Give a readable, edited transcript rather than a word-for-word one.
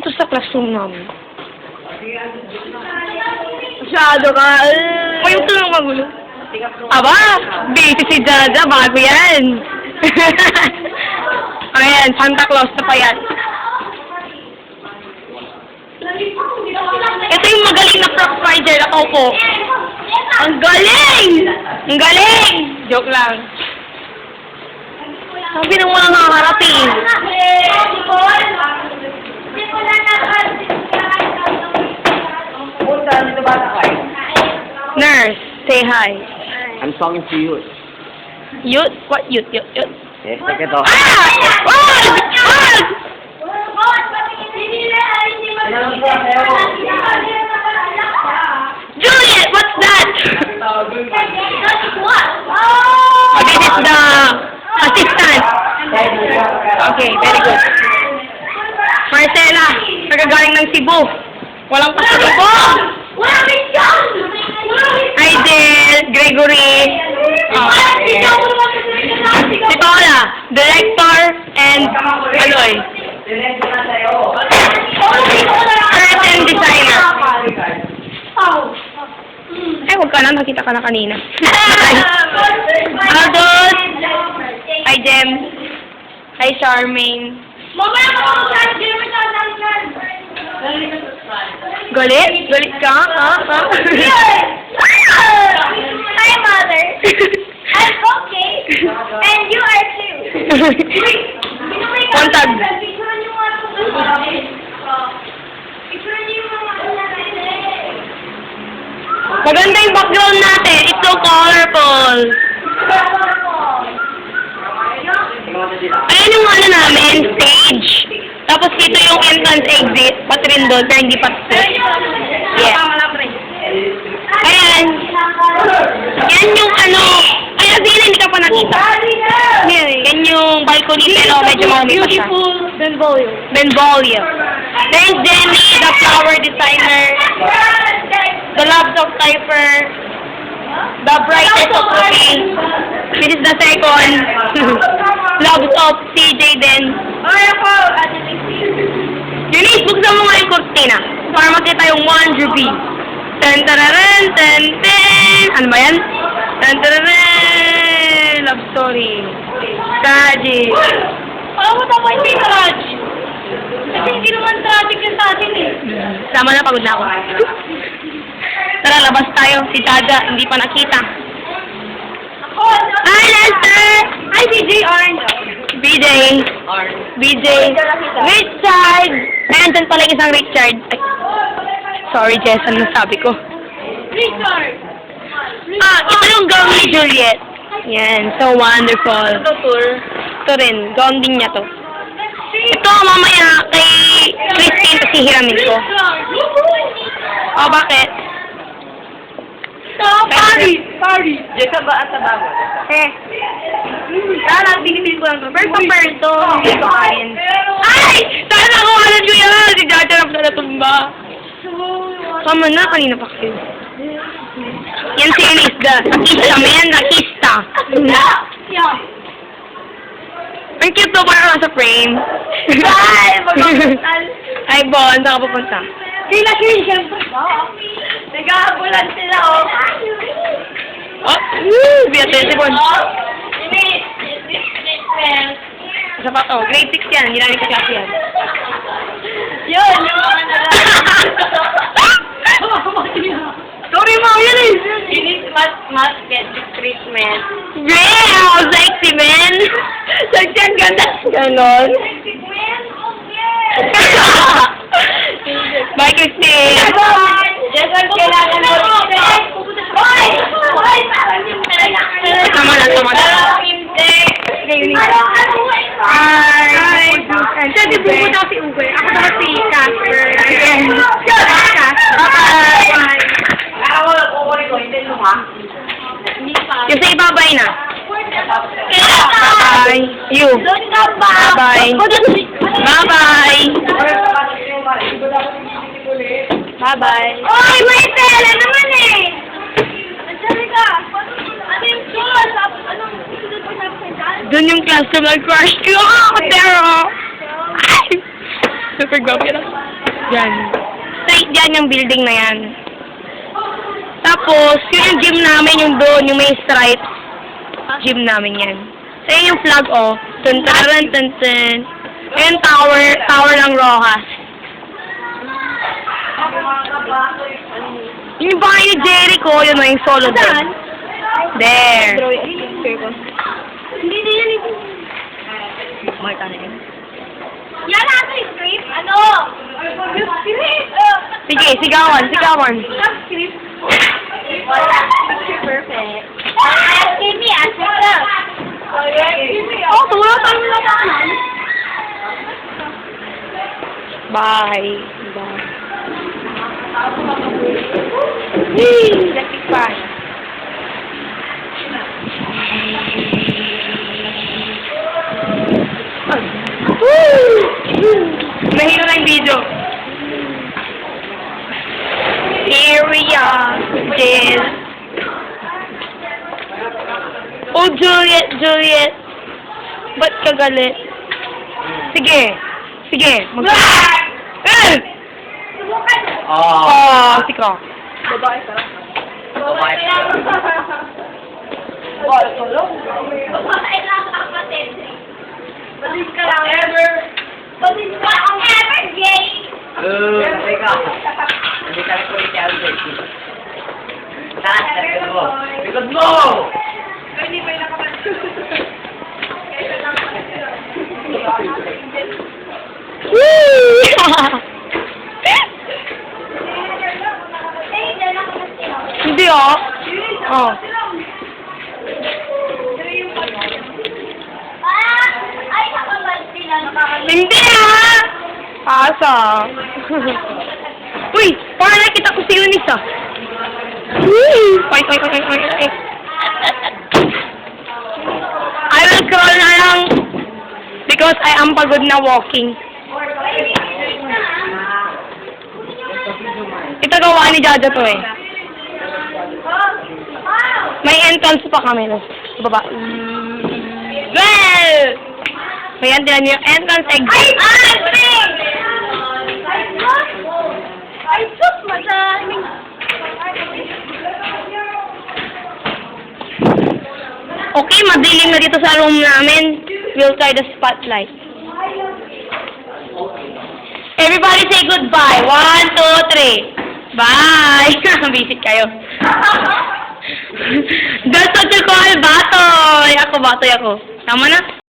dito sa classroom namin. Masyado ka. Ayaw ko lang magulo. Aba, busy si Jaja. Bago yan. Ayan, Santa Claus na pa yan. Ito yung magaling na frog spider na po. Ang galing! Ang galing! Joke lang. Sabi ng mga nakakarating. Nurse, say hi. I'm talking to you. Youth? What youth? Youth? Yes, take it off. Ah! Wag! Wag! Juliet, what's that? This is the assistant. Okay, very good. Marcela, nagagaling ng Cebu. Walang pasalubong. Idel, Gregory, si Paula, director, and Aloy. Curtain designer. Ay, huwag ka na. Nakita ka na kanina. Aldous. Hi, Jem. Hi, Charmaine. Galit? Galit ka? Ha? Ha? Hi, Mother. I'm okay. And you are too. Kontag. Maganda yung background natin. It's so colorful. Ayan yung ano namin, stage. Tapos dito yung entrance exit. Pati rin doon, pero hindi pa ito. Yeah. Ayan. Yan yung ano. Ay, Azina, hindi ka pa nakita. Yan yung balcony, pero medyo maumi pa siya. Benvolio. There's Jenny, the flower designer. The laptop typer. The brightest of the face. This is the second. Loves of CJ din. Eunice, buksan mo nga yung kurtina. Para makita yung Wonderby. Tan-tararan, tan-ten. Ano ba yan? Tan-tararan. Love story. Tragic. Alam mo tama hindi tragic. Kasi hindi naman tragic yung sa atin eh. Sama na, pagod na ako. Tara, labas tayo. Si Jaja, hindi pa nakita. Hi, Lester! Hi, BJ Orange. BJ. BJ. Richard! Ayan, dyan pala yung isang Richard. Ay. Sorry, Jess, ano nasabi ko? Richard! Ah, ito yung gown ni Juliet. Yan, so wonderful. Ito tour. Ito rin, gown din niya to. Ito, mamaya kay Christine, kasi hiramin ko. Oh, bakit? Party! Jessa ba at tabago? Sana, binibili ko lang to. Pero sa perto, hindi ko kain. Ay! Sana ako, alam nyo yan! Si Jaja na pala natumba. Sama na, kanina pa kayo. Yan si Elisda. Nakista mo yan, nakista. Ang cute to, parang nasa frame. Bye! Ay, Bon, saan ka pupunta? Sila siyempre. Nag-aabulan sila, oh. Oh, Beatrice, si Bon. Isa pa to, grade 6 yan, hindi namin kasi yan. Yun, yung mga nalang. Sorry, Mom, yan eh. This must get the treatment. Wow, sexy, man. Sexy, ang ganda. Ganon. Bye, Christine. Just ang kailangan mo. Hoy! Hoy! Tama na, tama na. Hindi. Hi. Sabi pupunta si Uwe. Ako dapat si Casper. Again. Bye. Kasi ibabay na. Bye. You. Bye-bye. Bye-bye. Bye-bye. Oy, may tela naman eh! Andiyan ka! Ano yung sauce? Anong sunod mo sabi sa dyan? Doon yung class na mag-crush ko. Pero, ay! Super gwapo yan. Yan. Straight dyan yung building na yan. Tapos, yun yung gym namin, yung doon, yung may stripes. Gym namin yan. So, yun yung flag, oh. Tun-taran, tun-tun. Ayun, tower ng Rojas. Yun yung bahay ni Jericho, yun o, yung solo doon. There. Hindi na yan ito. Yan natin yung script. Ano? Yung script. Sige, sigawan. Yung script. Wala. Picture perfect. Give me a script. Oh, wala tayo na naman. Bye. Let's be fun. Mahiro na yung video. Here we are, Jill. Oh, Juliet. Ba't ka galit? Sige. Oh, siko. Babae ka. Babae lang kapatid. Badis ka lang. Badis ka ang ever gay. Teka. Hindi ka ko i-calculate. Taas na mo. Likod mo! Hindi pa yung nakapatid. Hindi, oh. Oh. Ay, nakabal sila. Hindi, ah! Asa? Uy, parang nakita ko si Eunice, ah. Ay. I will crawl na lang because I am pagod na walking. Ito gawa ni Jaja to eh. May entrance pa kami. Sa baba. Well! May yan yung entrance exit. Ay, sus, madaming. Okay, madilim na dito sa room namin. We'll try the spotlight. Everybody say goodbye. 1, 2, 3. Bye! Visit kayo. That's what you call batoy. Batoy ako. Tama na?